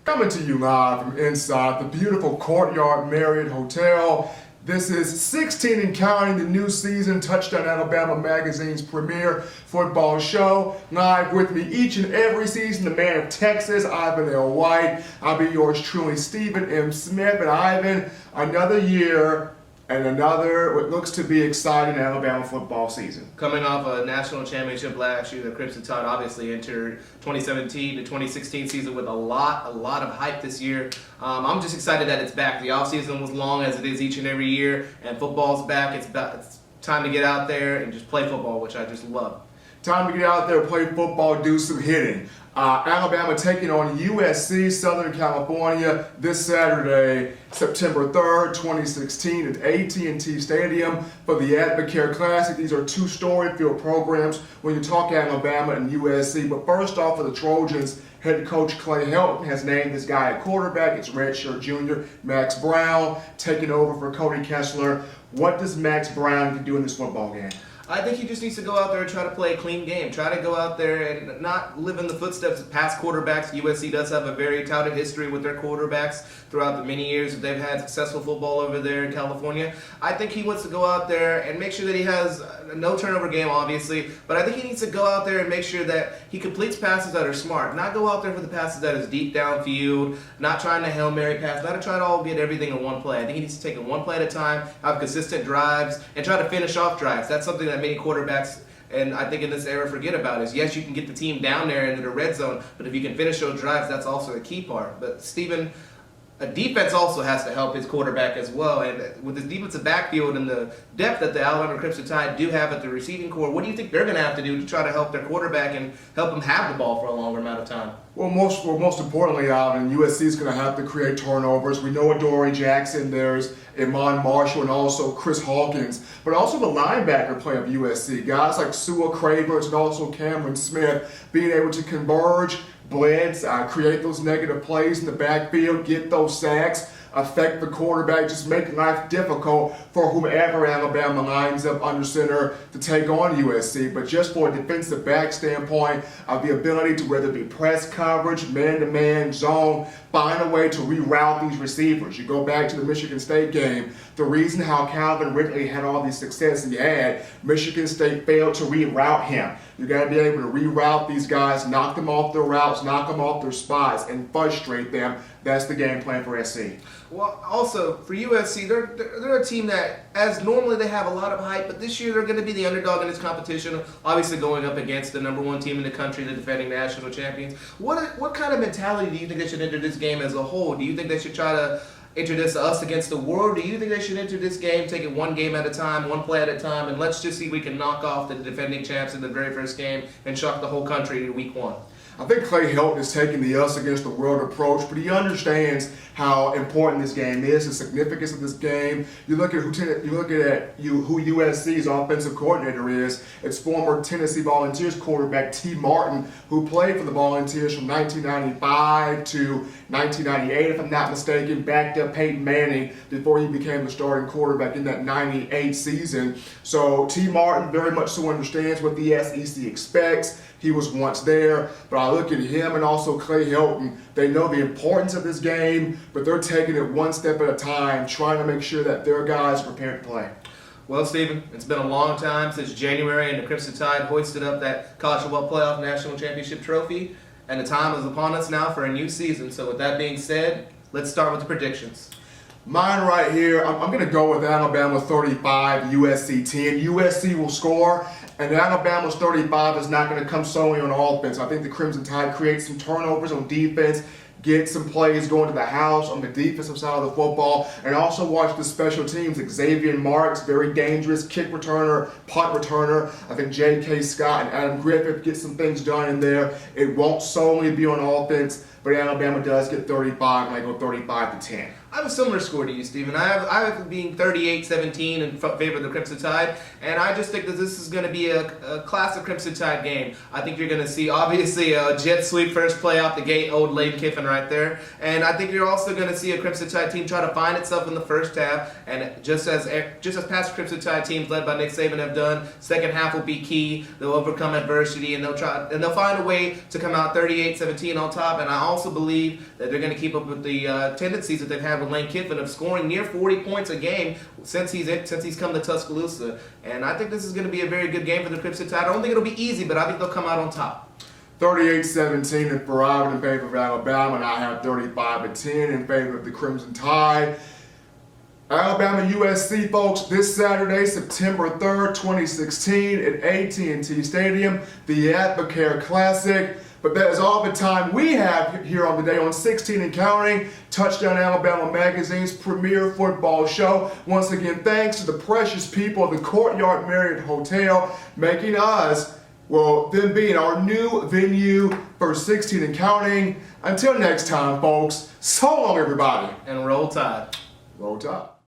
Coming to you live from inside the beautiful Courtyard Marriott Hotel. This is 16 and counting, the new season, Touchdown Alabama Magazine's premier football show. Live with me each and every season, the man of Texas, Ivan L. White. I'll be yours truly, Stephen M. Smith. And Ivan, another year and another, what looks to be exciting Alabama football season. Coming off a national championship last year, the Crimson Tide obviously entered 2017 to 2016 season with a lot of hype this year. I'm just excited that it's back. The offseason was long as it is each and every year, and football's back. It's time to get out there and just play football, which I just love. Time to get out there, play football, do some hitting. Alabama taking on USC, Southern California, this Saturday, September 3rd, 2016 at AT&T Stadium for the Advocare Classic. These are two story-filled programs when you talk Alabama and USC. But first off, for the Trojans, head coach Clay Helton has named this guy at quarterback. It's redshirt junior Max Brown taking over for Cody Kessler. What does Max Brown do in this football game? I think he just needs to go out there and try to play a clean game. Try to go out there and not live in the footsteps of past quarterbacks. USC does have a very touted history with their quarterbacks throughout the many years that they've had successful football over there in California. I think he wants to go out there and make sure that he has a no turnover game, obviously, but I think he needs to go out there and make sure that he completes passes that are smart. Not go out there for the passes that is deep downfield, not trying to Hail Mary pass, not to try to all get everything in one play. I think he needs to take it one play at a time, have consistent drives, and try to finish off drives. That's something that many quarterbacks, and I think in this era, forget about is, yes, you can get the team down there into the red zone, but if you can finish those drives, that's also a key part. But Stephen, a defense also has to help his quarterback as well, and with his defensive backfield and the depth that the Alabama Crimson Tide do have at the receiving core, what do you think they're going to have to do to try to help their quarterback and help him have the ball for a longer amount of time? Well, most importantly, Alvin, USC is going to have to create turnovers. We know Adoree Jackson, there's Iman Marshall, and also Chris Hawkins, but also the linebacker play of USC. Guys like Sua Cravers and also Cameron Smith being able to converge, blitz, create those negative plays in the backfield, get those sacks, affect the quarterback, just make life difficult for whomever Alabama lines up under center to take on USC. But just for a defensive back standpoint, the ability to, whether it be press coverage, man-to-man, zone, find a way to reroute these receivers. You go back to the Michigan State game, the reason how Calvin Ridley had all the success he had, Michigan State failed to reroute him. You got to be able to reroute these guys, knock them off their routes, knock them off their spots, and frustrate them. That's the game plan for SC. Well, also, for USC, they're a team that, as normally they have a lot of hype, but this year they're going to be the underdog in this competition, obviously going up against the number one team in the country, the defending national champions. What kind of mentality do you think they should enter this game as a whole? Do you think they should try to enter this us against the world? Do you think they should enter this game, take it one game at a time, one play at a time, and let's just see if we can knock off the defending champs in the very first game and shock the whole country in week one? I think Clay Helton is taking the us against the world approach, but he understands how important this game is, the significance of this game. You look at who USC's offensive coordinator is. It's former Tennessee Volunteers quarterback T. Martin, who played for the Volunteers from 1995 to 1998, if I'm not mistaken, backed up Peyton Manning before he became the starting quarterback in that 98 season. So T. Martin very much so understands what the SEC expects. He was once there, but I look at him and also Clay Helton. They know the importance of this game, but they're taking it one step at a time, trying to make sure that their guys are prepared to play. Well, Stephen, it's been a long time since January and the Crimson Tide hoisted up that College Football Playoff National Championship trophy, and the time is upon us now for a new season. So with that being said, let's start with the predictions. Mine right here, I'm going to go with Alabama 35, USC 10. USC will score, and Alabama's 35 is not going to come solely on offense. I think the Crimson Tide creates some turnovers on defense, get some plays going to the house on the defensive side of the football, and also watch the special teams. Xavier Marks, very dangerous kick returner, punt returner. I think J.K. Scott and Adam Griffith get some things done in there. It won't solely be on offense, but Alabama does get 35, and I go 35 to 10. I have a similar score to you, Stephen. I have it being 38-17 in favor of the Crimson Tide, and I just think that this is going to be a classic Crimson Tide game. I think you're going to see, obviously, a jet sweep first play off the gate, old Lane Kiffin right there, and I think you're also going to see a Crimson Tide team try to find itself in the first half, and just as past Crimson Tide teams led by Nick Saban have done, second half will be key. They'll overcome adversity, and they'll find a way to come out 38-17 on top. And I also believe that they're going to keep up with the tendencies that they've had with Lane Kiffin of scoring near 40 points a game since he's come to Tuscaloosa. And I think this is going to be a very good game for the Crimson Tide. I don't think it'll be easy, but I think they'll come out on top. 38-17 for Ivan in favor of Alabama, and I have 35-10 in favor of the Crimson Tide. Alabama USC, folks, this Saturday, September 3rd, 2016 at AT&T Stadium, the Advocare Classic. But that is all the time we have here on the day on 16 and Counting, Touchdown Alabama Magazine's premier football show. Once again, thanks to the precious people of the Courtyard Marriott Hotel, making us, well, them being our new venue for 16 and Counting. Until next time, folks, so long, everybody. And roll Tide. Roll Tide.